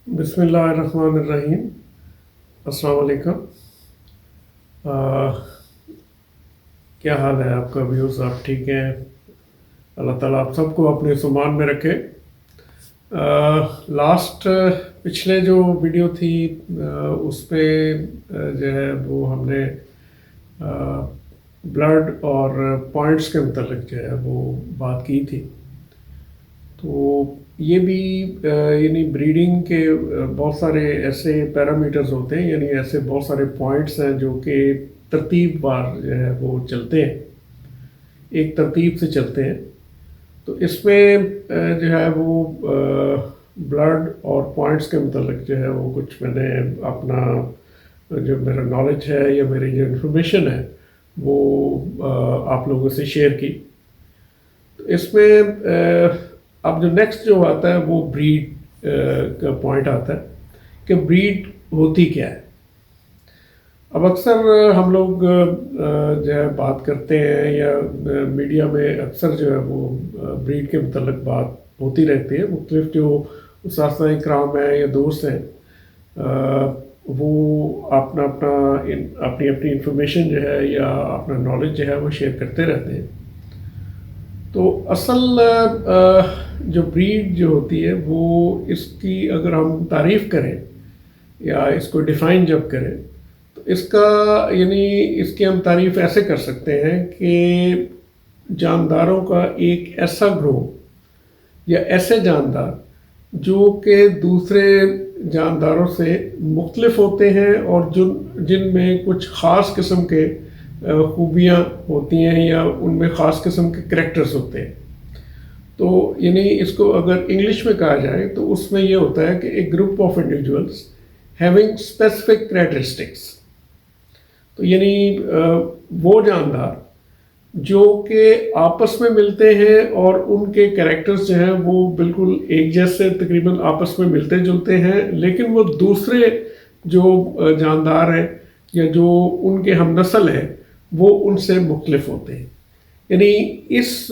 بسم اللہ الرحمن الرحیم۔ السلام علیکم۔ آ، کیا حال ہے آپ کا ویوز؟ آپ ٹھیک ہیں؟ اللہ تعالیٰ آپ سب کو اپنے سامان میں رکھے۔ لاسٹ پچھلے جو ویڈیو تھی اس پہ جو ہے وہ ہم نے بلڈ اور پوائنٹس کے متعلق جو ہے وہ بات کی تھی۔ تو یہ بھی یعنی بریڈنگ کے بہت سارے ایسے پیرامیٹرز ہوتے ہیں، یعنی ایسے بہت سارے پوائنٹس ہیں جو کہ ترتیب وار جو ہے وہ چلتے ہیں، ایک ترتیب سے چلتے ہیں۔ تو اس میں جو ہے وہ بلڈ اور پوائنٹس کے متعلق جو ہے وہ کچھ میں نے اپنا جو میرا نالج ہے یا میری جو انفارمیشن ہے وہ آپ لوگوں سے شیئر کی۔ تو اس میں اب جو نیکسٹ جو آتا ہے وہ بریڈ کا پوائنٹ آتا ہے کہ بریڈ ہوتی کیا ہے۔ اب اکثر ہم لوگ جو ہے بات کرتے ہیں یا میڈیا میں اکثر جو ہے وہ بریڈ کے متعلق بات ہوتی رہتی ہے۔ مختلف جو اساتذہ کرام ہیں یا دوست ہیں وہ اپنا اپنی انفارمیشن جو ہے یا اپنا نالج جو ہے وہ شیئر کرتے رہتے ہیں۔ تو اصل جو بریڈ جو ہوتی ہے وہ اس کی اگر ہم تعریف کریں یا اس کو ڈیفائن جب کریں تو اس کا یعنی اس کی ہم تعریف ایسے کر سکتے ہیں کہ جانداروں کا ایک ایسا گروہ یا ایسے جاندار جو کہ دوسرے جانداروں سے مختلف ہوتے ہیں اور جن میں کچھ خاص قسم کے خوبیاں ہوتی ہیں یا ان میں خاص قسم کے کریکٹرز ہوتے ہیں۔ تو یعنی اس کو اگر انگلش میں کہا جائے تو اس میں یہ ہوتا ہے کہ ایک group of individuals having specific characteristics. تو یعنی وہ جاندار جو کہ آپس میں ملتے ہیں اور ان کے کریکٹرز جو ہیں وہ بالکل ایک جیسے تقریباً آپس میں ملتے جلتے ہیں، لیکن وہ دوسرے جو جاندار ہیں یا جو ان کے ہم نسل ہیں وہ ان سے مختلف ہوتے ہیں۔ یعنی اس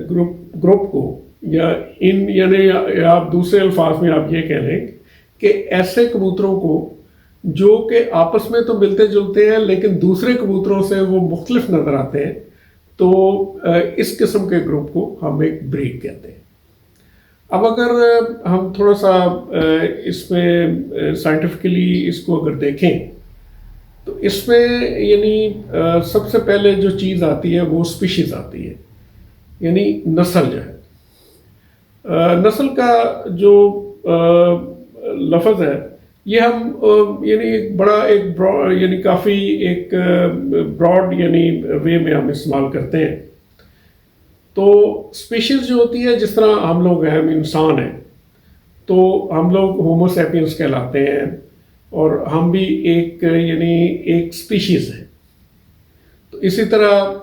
گروپ کو یا یعنی آپ دوسرے الفاظ میں آپ یہ کہہ لیں کہ ایسے کبوتروں کو جو کہ آپس میں تو ملتے جلتے ہیں لیکن دوسرے کبوتروں سے وہ مختلف نظر آتے ہیں، تو اس قسم کے گروپ کو ہم ایک بریڈ کہتے ہیں۔ اب اگر ہم تھوڑا سا اس میں سائنٹیفکلی اس کو اگر دیکھیں تو اس میں یعنی سب سے پہلے جو چیز آتی ہے وہ سپیشیز آتی ہے، یعنی نسل جو ہے۔ نسل کا جو لفظ ہے یہ ہم یعنی یعنی کافی ایک براڈ یعنی وے میں ہم استعمال کرتے ہیں۔ تو سپیشیز جو ہوتی ہے، جس طرح ہم لوگ ہیں، ہم انسان ہیں، تو ہم لوگ ہومو سیپینس کہلاتے ہیں اور ہم بھی ایک سپیشیز ہیں۔ تو اسی طرح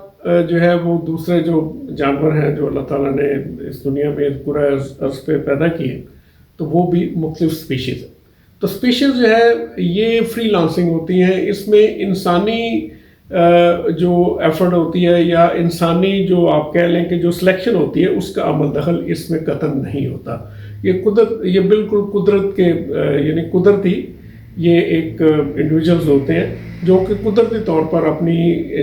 جو ہے وہ دوسرے جو جانور ہیں جو اللہ تعالیٰ نے اس دنیا میں پورا ارض پہ پیدا کیے تو وہ بھی مختلف سپیشیز ہیں۔ تو سپیشیز جو ہے یہ فری لانسنگ ہوتی ہیں، اس میں انسانی جو ایفرٹ ہوتی ہے یا انسانی جو آپ کہہ لیں کہ جو سلیکشن ہوتی ہے اس کا عمل دخل اس میں قطعاً نہیں ہوتا۔ یہ بالکل قدرت کے یعنی قدرتی یہ ایک انڈیویجولز ہوتے ہیں جو کہ قدرتی طور پر اپنی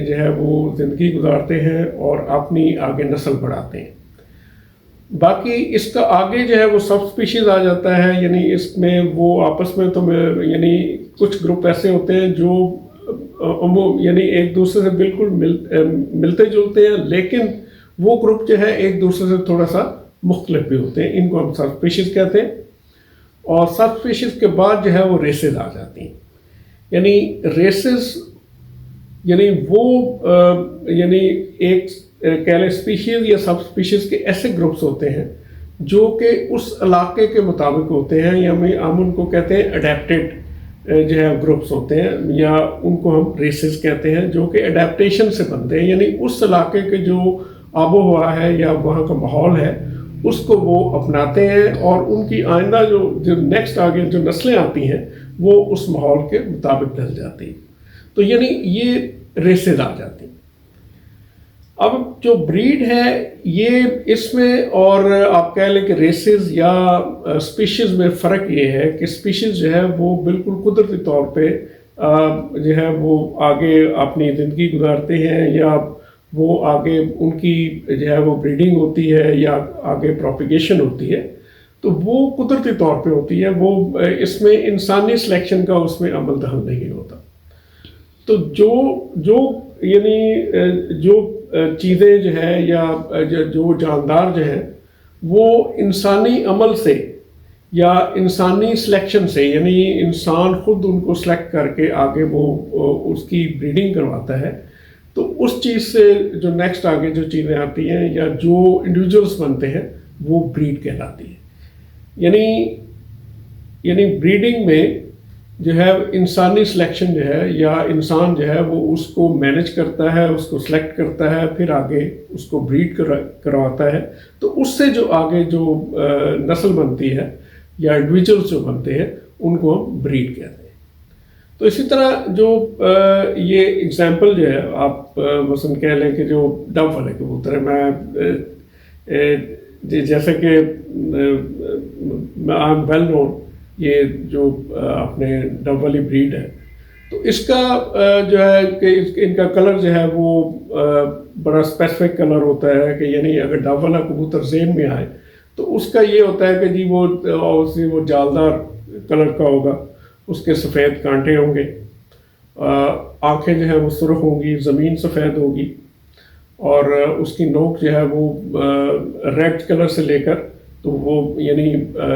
جو ہے وہ زندگی گزارتے ہیں اور اپنی آگے نسل بڑھاتے ہیں۔ باقی اس کا آگے جو ہے وہ سب سپیشیز آ جاتا ہے، یعنی اس میں وہ آپس میں تو یعنی کچھ گروپ ایسے ہوتے ہیں جو یعنی ایک دوسرے سے بالکل ملتے جلتے ہیں، لیکن وہ گروپ جو ہے ایک دوسرے سے تھوڑا سا مختلف بھی ہوتے ہیں۔ ان کو ہم سب سپیشیز کہتے ہیں۔ اور سب سپیشیز کے بعد جو ہے وہ ریسز آ جاتی ہیں۔ یعنی ریسز یعنی وہ یعنی ایک کہہ لیں اسپیشیز یا سب اسپیشیز کے ایسے گروپس ہوتے ہیں جو کہ اس علاقے کے مطابق ہوتے ہیں، یا ہم ان کو کہتے ہیں اڈیپٹیڈ جو ہے گروپس ہوتے ہیں، یا ان کو ہم ریسز کہتے ہیں جو کہ اڈیپٹیشن سے بنتے ہیں، یعنی اس علاقے کے جو آب و ہوا ہے یا وہاں کا ماحول ہے اس کو وہ اپناتے ہیں اور ان کی آئندہ جو نیکسٹ آگے جو نسلیں آتی ہیں وہ اس ماحول کے مطابق ڈھل جاتی ہیں۔ تو یعنی یہ ریسز آ جاتی ہیں۔ اب جو بریڈ ہے یہ اس میں، اور آپ کہہ لیں کہ ریسز یا اسپیشیز میں فرق یہ ہے کہ اسپیشیز جو ہے وہ بالکل قدرتی طور پہ جو ہے وہ آگے اپنی زندگی گزارتے ہیں، یا وہ آگے ان کی جو ہے وہ بریڈنگ ہوتی ہے یا آگے پروپیگیشن ہوتی ہے، تو وہ قدرتی طور پہ ہوتی ہے، وہ اس میں انسانی سلیکشن کا اس میں عمل دخل نہیں ہوتا۔ تو جو یعنی جو چیزیں جو ہے یا جو جاندار جو ہیں وہ انسانی عمل سے یا انسانی سلیکشن سے، یعنی انسان خود ان کو سلیکٹ کر کے آگے وہ اس کی بریڈنگ کرواتا ہے، تو اس چیز سے جو نیکسٹ آگے جو چیزیں آتی ہیں یا جو انڈیویجولس بنتے ہیں وہ بریڈ کہلاتی ہے۔ یعنی بریڈنگ میں جو ہے انسانی سلیکشن جو ہے یا انسان جو ہے وہ اس کو مینج کرتا ہے، اس کو سلیکٹ کرتا ہے، پھر آگے اس کو بریڈ کرواتا ہے، تو اس سے جو آگے جو نسل بنتی ہے یا انڈیویجولس جو بنتے ہیں ان کو ہم بریڈ کہتے ہیں۔ تو اسی طرح جو یہ اگزامپل جو ہے آپ مثلاً کہہ لیں کہ جو ڈو والے کبوتر ہے، میں جیسے کہ آئی ایم ویل نون، یہ جو اپنے ڈو والی بریڈ ہے، تو اس کا جو ہے کہ ان کا کلر جو ہے وہ بڑا اسپیسیفک کلر ہوتا ہے، کہ یعنی اگر ڈو والا کبوتر ذہن میں آئے تو اس کا یہ ہوتا ہے کہ جی وہ جالدار کلر کا ہوگا، اس کے سفید کانٹے ہوں گے، آنکھیں جو ہیں وہ سرخ ہوں گی، زمین سفید ہوگی، اور اس کی نوک جو ہے وہ ریڈ کلر سے لے کر تو وہ یعنی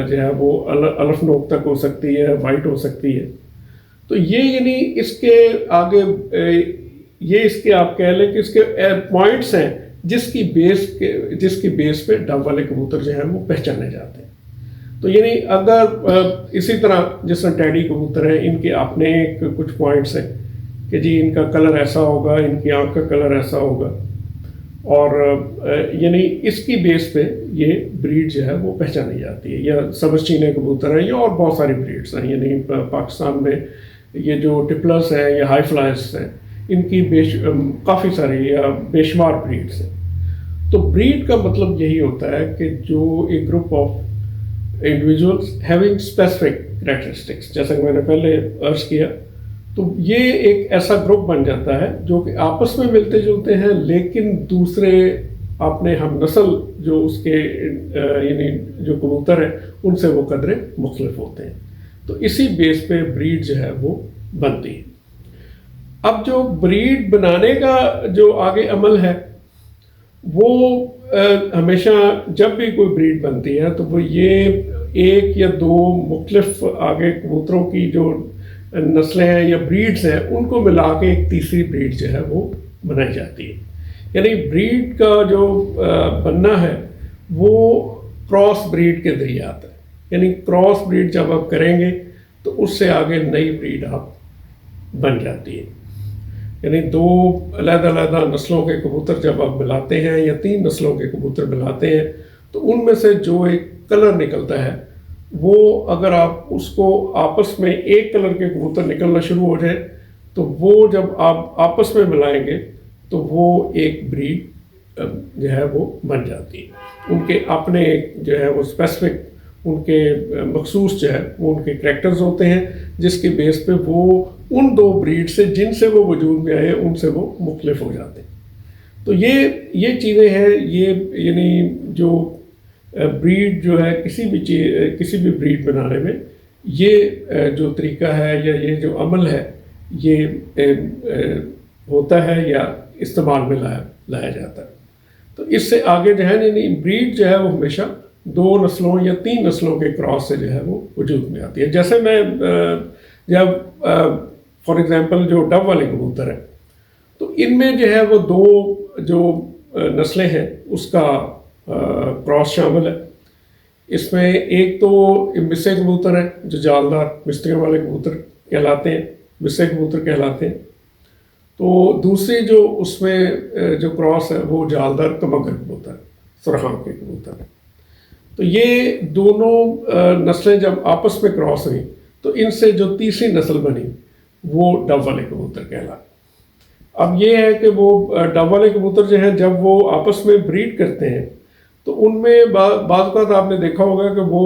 جو ہے وہ الف نوک تک ہو سکتی ہے، وائٹ ہو سکتی ہے۔ تو یہ یعنی اس کے آگے یہ اس کے آپ کہہ لیں کہ اس کے پوائنٹس ہیں جس کی بیس پہ ڈو والے کبوتر جو ہیں وہ پہچانے جاتے ہیں۔ تو یعنی اگر اسی طرح جس طرح ٹیڈی کبوتر ہیں، ان کے اپنے کچھ پوائنٹس ہیں کہ جی ان کا کلر ایسا ہوگا، ان کی آنکھ کا کلر ایسا ہوگا، اور یعنی اس کی بیس پہ یہ بریڈ جو ہے وہ پہچانی جاتی ہے۔ یا سبز چینے کبوتر ہیں یا اور بہت ساری بریڈس ہیں، یعنی پاکستان میں یہ جو ٹپلرس ہیں یا ہائی فلائرس ہیں، ان کی کافی ساری یا بے شمار بریڈس ہیں۔ تو بریڈ کا مطلب یہی ہوتا ہے کہ جو ایک group of individuals having specific characteristics, جیسا کہ میں نے پہلے عرض کیا، تو یہ ایک ایسا گروپ بن جاتا ہے جو کہ آپس میں ملتے جلتے ہیں، لیکن دوسرے اپنے ہم نسل جو اس کے یعنی جو کبوتر ہیں ان سے وہ قدرے مختلف ہوتے ہیں۔ تو اسی بیس پہ بریڈ جو ہے وہ بنتی ہے۔ اب جو بریڈ بنانے کا جو آگے عمل ہے وہ ہمیشہ جب بھی کوئی بریڈ بنتی ہے تو وہ یہ ایک یا دو مختلف آگے کبوتروں کی جو نسلیں ہیں یا بریڈز ہیں ان کو ملا کے ایک تیسری بریڈ جو ہے وہ بنائی جاتی ہے۔ یعنی بریڈ کا جو بننا ہے وہ کراس بریڈ کے ذریعے آتا ہے، یعنی کراس بریڈ جب آپ کریں گے تو اس سے آگے نئی بریڈ آپ بن جاتی ہے۔ یعنی دو علیحدہ نسلوں کے کبوتر جب آپ ملاتے ہیں یا تین نسلوں کے کبوتر ملاتے ہیں تو ان میں سے جو ایک کلر نکلتا ہے وہ اگر آپ اس کو آپس میں ایک کلر کے کبوتر نکلنا شروع ہو جائے تو وہ جب آپ آپس میں ملائیں گے تو وہ ایک بریڈ جو ہے وہ بن جاتی ہے۔ ان کے اپنے جو ہے وہ اسپیسیفک ان کے مخصوص جو ہے وہ ان کے کریکٹرز ہوتے ہیں جس کی بیس پہ وہ ان دو بریڈ سے جن سے وہ وجود میں آئے ان سے وہ مختلف ہو جاتے ہیں۔ تو یہ چیزیں ہیں، یہ یعنی جو بریڈ جو ہے کسی بھی بریڈ بنانے میں یہ جو طریقہ ہے یا یہ جو عمل ہے یہ ہوتا ہے یا استعمال میں لایا جاتا ہے۔ تو اس سے آگے جو ہے یعنی بریڈ جو ہے وہ ہمیشہ دو نسلوں یا تین نسلوں کے کراس سے جو ہے وہ وجود میں آتی ہے۔ جیسے میں جب فار ایگزامپل جو ڈو والے کبوتر ہیں تو ان میں جو ہے وہ دو جو نسلیں ہیں اس کا کراس شامل ہے۔ اس میں ایک تو مسے کبوتر ہیں جو جالدار مستریوں والے کبوتر کہلاتے ہیں، مسے کبوتر کہلاتے ہیں۔ تو دوسری جو اس میں جو کراس ہے وہ جالدار کمگر کبوتر، سرخان کے کبوتر ہے۔ تو یہ دونوں نسلیں جب آپس میں کراس ہوئیں تو ان سے جو تیسری نسل بنی وہ ڈو والے کبوتر کہلاتے۔ اب یہ ہے کہ وہ ڈب والے کبوتر جو ہیں جب وہ آپس میں بریڈ کرتے ہیں تو ان میں بعض اوقات آپ نے دیکھا ہوگا کہ وہ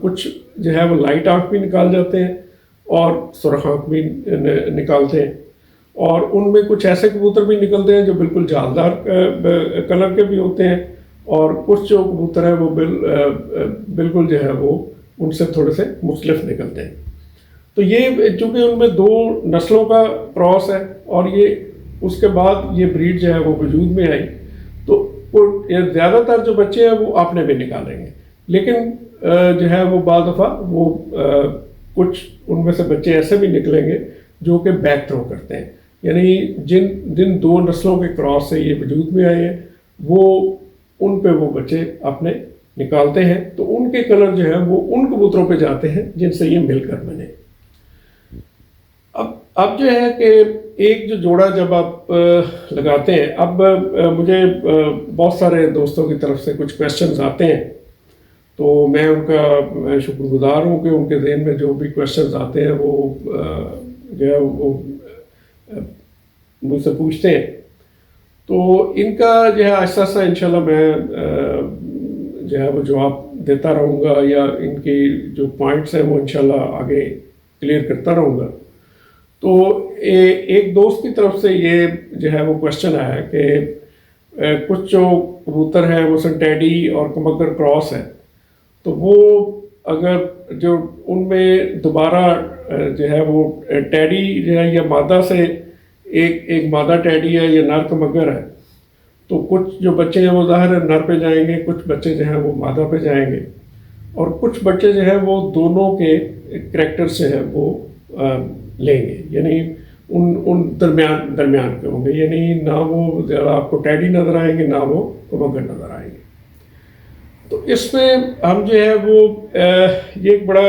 کچھ جو ہے وہ لائٹ آنکھ بھی نکال جاتے ہیں اور سرخ آنکھ بھی نکالتے ہیں، اور ان میں کچھ ایسے کبوتر بھی نکلتے ہیں جو بالکل جالدار کلر کے بھی ہوتے ہیں، اور کچھ جو کبوتر ہیں وہ بالکل جو ہے وہ ان سے تھوڑے سے مختلف نکلتے ہیں۔ تو یہ چونکہ ان میں دو نسلوں کا کراس ہے اور یہ اس کے بعد یہ بریڈ جو ہے وہ وجود میں آئی، تو زیادہ تر جو بچے ہیں وہ اپنے بھی نکالیں گے، لیکن جو ہے وہ بعض دفعہ وہ کچھ ان میں سے بچے ایسے بھی نکلیں گے جو کہ بیک تھرو کرتے ہیں، یعنی جن دو نسلوں کے کراس سے یہ وجود میں آئے ہیں وہ ان پہ وہ بچے اپنے نکالتے ہیں، تو ان کے کلر جو ہے وہ ان کبوتروں پہ جاتے ہیں جن سے یہ مل کر بنے۔ اب جو ہے کہ ایک جو جوڑا جب آپ لگاتے ہیں، اب مجھے بہت سارے دوستوں کی طرف سے کچھ کویشچنز آتے ہیں، تو میں ان کا شکر گزار ہوں کہ ان کے ذہن میں جو بھی کویشچنز آتے ہیں وہ جو ہے وہ مجھ سے پوچھتے ہیں، تو ان کا جو ہے آہستہ آہستہ انشاءاللہ میں جو ہے وہ جواب دیتا رہوں گا، یا ان کی جو پوائنٹس ہیں وہ انشاءاللہ آگے کلیئر کرتا رہوں گا۔ تو ایک دوست کی طرف سے یہ جو ہے وہ کویشچن آیا کہ کچھ جو کبوتر ہیں وہ ٹیڈی اور کمگر کراس ہے، تو وہ اگر جو ان میں دوبارہ جو ہے وہ ٹیڈی جو ہے یا مادہ سے ایک مادہ ٹیڈی ہے یا نر کمگر ہے، تو کچھ جو بچے ہیں وہ ظاہر ہے نر پہ جائیں گے، کچھ بچے جو ہیں وہ مادہ پہ جائیں گے، اور کچھ بچے جو ہیں وہ دونوں کے کریکٹر سے ہے وہ لیں گے، یعنی ان درمیان کے ہوں گے، یعنی نہ وہ زیادہ آپ کو ٹیڈی نظر آئیں گے، نہ وہ کمگر نظر آئیں گے۔ تو اس میں ہم جو ہے وہ یہ ایک بڑا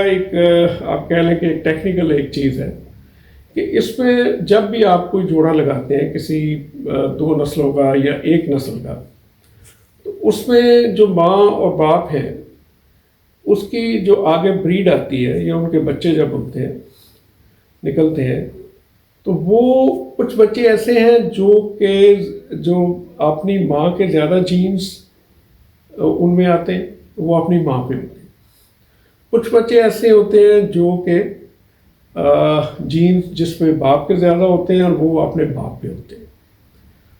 آپ کہہ لیں کہ ایک ٹیکنیکل ایک چیز ہے کہ اس میں جب بھی آپ کوئی جوڑا لگاتے ہیں کسی دو نسلوں کا یا ایک نسل کا، تو اس میں جو ماں اور باپ ہیں اس کی جو آگے بریڈ آتی ہے یا ان کے بچے جب ہوتے ہیں نکلتے ہیں، تو وہ کچھ بچے ایسے ہیں جو اپنی ماں کے زیادہ جینز ان میں آتے ہیں، وہ اپنی ماں پہ ہوتے ہیں۔ کچھ بچے ایسے ہوتے ہیں جو کہ جینز جس میں باپ کے زیادہ ہوتے ہیں اور وہ اپنے باپ پہ ہوتے ہیں،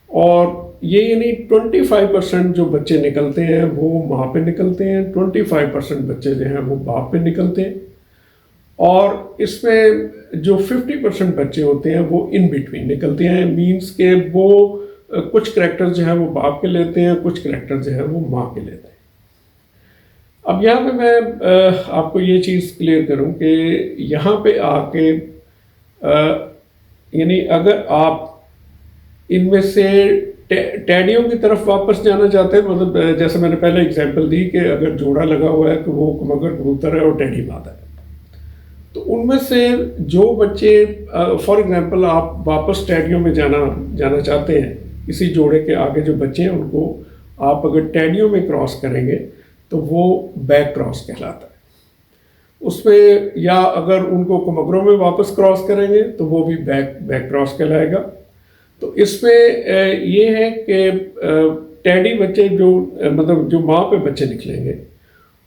اور یہ یعنی 25% جو بچے نکلتے ہیں وہ ماں پہ نکلتے ہیں، 25% بچے جو ہیں وہ باپ پہ نکلتے ہیں، اور اس میں جو 50% بچے ہوتے ہیں وہ ان بٹوین نکلتے ہیں، مینس کہ وہ کچھ کریکٹر جو ہیں وہ باپ کے لیتے ہیں، کچھ کریکٹر جو ہیں وہ ماں کے لیتے ہیں۔ اب یہاں پہ میں آپ کو یہ چیز کلیئر کروں کہ یہاں پہ آ کے یعنی اگر آپ ان میں سے ٹیڈیوں کی طرف واپس جانا چاہتے ہیں، مطلب جیسے میں نے پہلے اگزامپل دی کہ اگر جوڑا لگا ہوا ہے کہ وہ کمگر کبوتر ہے اور ٹیڈی مادہ ہے، تو ان میں سے جو بچے فار ایگزامپل آپ واپس ٹیڈیوں میں جانا چاہتے ہیں، کسی جوڑے کے آگے جو بچے ہیں ان کو آپ اگر ٹیڈیوں میں کراس کریں گے تو وہ بیک کراس کہلاتا ہے۔ اس میں یا اگر ان کو کمگروں میں واپس کراس کریں گے تو وہ بھی بیک کراس کہلائے گا۔ تو اس میں یہ ہے کہ ٹیڈی بچے مطلب جو ماں پہ بچے نکلیں گے،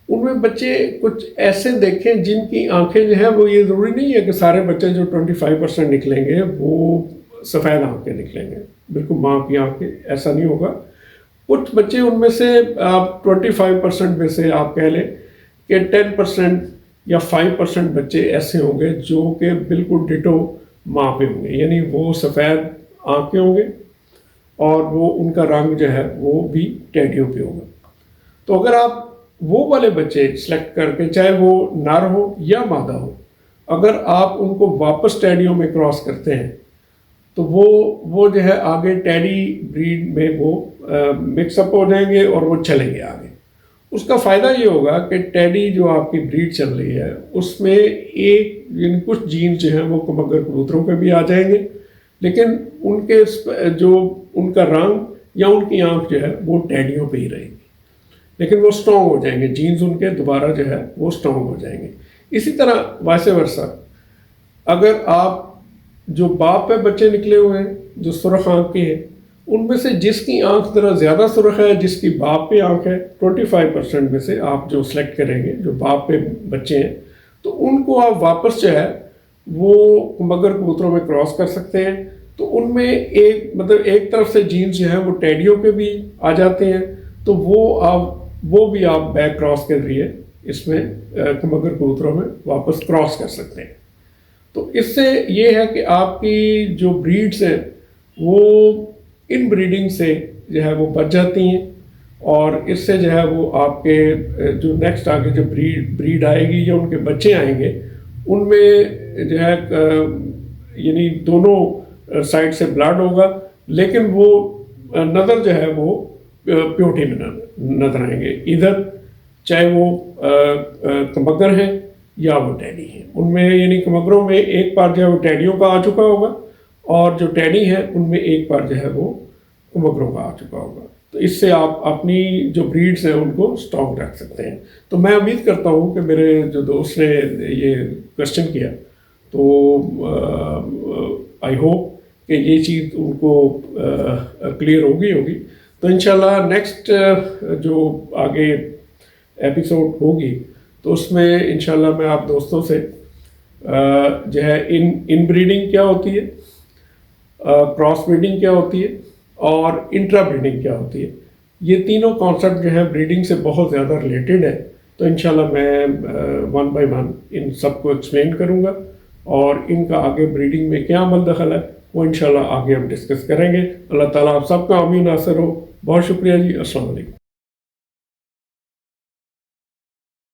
ان میں بچے کچھ ایسے دیکھیں جن کی آنکھیں جو ہیں وہ یہ ضروری نہیں ہے کہ سارے بچے جو 25% نکلیں گے وہ سفید آنکھ کے نکلیں گے، بالکل ماں کی آنکھیں، ایسا نہیں ہوگا۔ کچھ بچے ان میں سے آپ 25% میں سے آپ کہہ لیں کہ 10% یا 5% بچے ایسے ہوں گے جو کہ بالکل ڈٹو ماں پہ ہوں گے، یعنی وہ سفید آنکھیں ہوں گے اور وہ ان کا رنگ جو ہے وہ بھی ٹیڈیوں پہ ہوگا۔ تو اگر آپ وہ والے بچے سلیکٹ کر کے، چاہے وہ نر ہو یا مادہ ہو، اگر آپ ان کو واپس ٹیڈیوں میں کراس کرتے ہیں تو وہ جو ہے آگے ٹیڈی بریڈ میں وہ مکس اپ ہو جائیں گے اور وہ چلیں گے آگے۔ اس کا فائدہ یہ ہوگا کہ ٹیڈی جو آپ کی بریڈ چل رہی ہے اس میں یعنی کچھ جین جو ہیں وہ کمگر کبوتروں پہ بھی آ جائیں گے، لیکن ان کے جو ان کا رنگ یا ان کی آنکھ جو ہے وہ ٹیڈیوں پہ ہی رہے گی، لیکن وہ اسٹرانگ ہو جائیں گے، جینز ان کے دوبارہ جو ہے وہ اسٹرانگ ہو جائیں گے۔ اسی طرح وائس ورسا، اگر آپ جو باپ پہ بچے نکلے ہوئے ہیں جو سرخ آنکھ کے ہیں، ان میں سے جس کی آنکھ ذرا زیادہ سرخ ہے، جس کی باپ پہ آنکھ ہے، 25% میں سے آپ جو سلیکٹ کریں گے جو باپ پہ بچے ہیں، تو ان کو آپ واپس جو ہے وہ مگر کبوتروں میں کراس کر سکتے ہیں. تو ان میں ایک طرف سے جینز جو ہے وہ ٹیڈیوں کے بھی آ جاتے ہیں، تو وہ بھی آپ بیک کراس کے ذریعے اس میں مگر کبوتروں میں واپس کراس کر سکتے ہیں. تو اس سے یہ ہے کہ آپ کی جو بریڈز ہیں وہ ان بریڈنگ سے جو ہے وہ بچ جاتی ہیں، اور اس سے جو ہے وہ آپ کے جو نیکسٹ آگے جو بریڈ آئے گی یا ان کے بچے آئیں گے، ان میں جو ہے یعنی دونوں سائڈ سے بلڈ ہوگا، لیکن وہ نظر جو ہے وہ پیوٹی میں نظر آئیں گے، ادھر چاہے وہ کمگر ہیں یا وہ ٹیڈی ہیں. ان میں یعنی کمگروں میں ایک پار جو ہے وہ ٹیڈیوں کا آ چکا ہوگا، اور جو ٹیڈی ہیں ان میں ایک پار جو ہے وہ کمگروں کا آ چکا ہوگا. تو اس سے آپ اپنی جو بریڈز ہیں ان کو اسٹرانگ رکھ سکتے ہیں. تو میں امید کرتا ہوں کہ میرے جو دوست نے یہ کوشچن کیا، تو آئی ہوپ کہ یہ چیز ان کو کلیئر ہوگی. تو انشاءاللہ نیکسٹ جو آگے ایپیسوڈ ہوگی تو اس میں انشاءاللہ میں آپ دوستوں سے جو ہے ان بریڈنگ کیا ہوتی ہے، کراس بریڈنگ کیا ہوتی ہے، اور انٹرا بریڈنگ کیا ہوتی ہے، یہ تینوں کانسیپٹ جو ہے بریڈنگ سے بہت زیادہ ریلیٹڈ ہے. تو انشاءاللہ میں 1 by 1 ان سب کو ایکسپلین کروں گا، اور ان کا آگے بریڈنگ میں کیا عمل دخل ہے وہ انشاءاللہ آگے ہم ڈسکس کریں گے. اللہ تعالیٰ آپ سب کا آمین ناصر ہو. بہت شکریہ جی. السلام علیکم.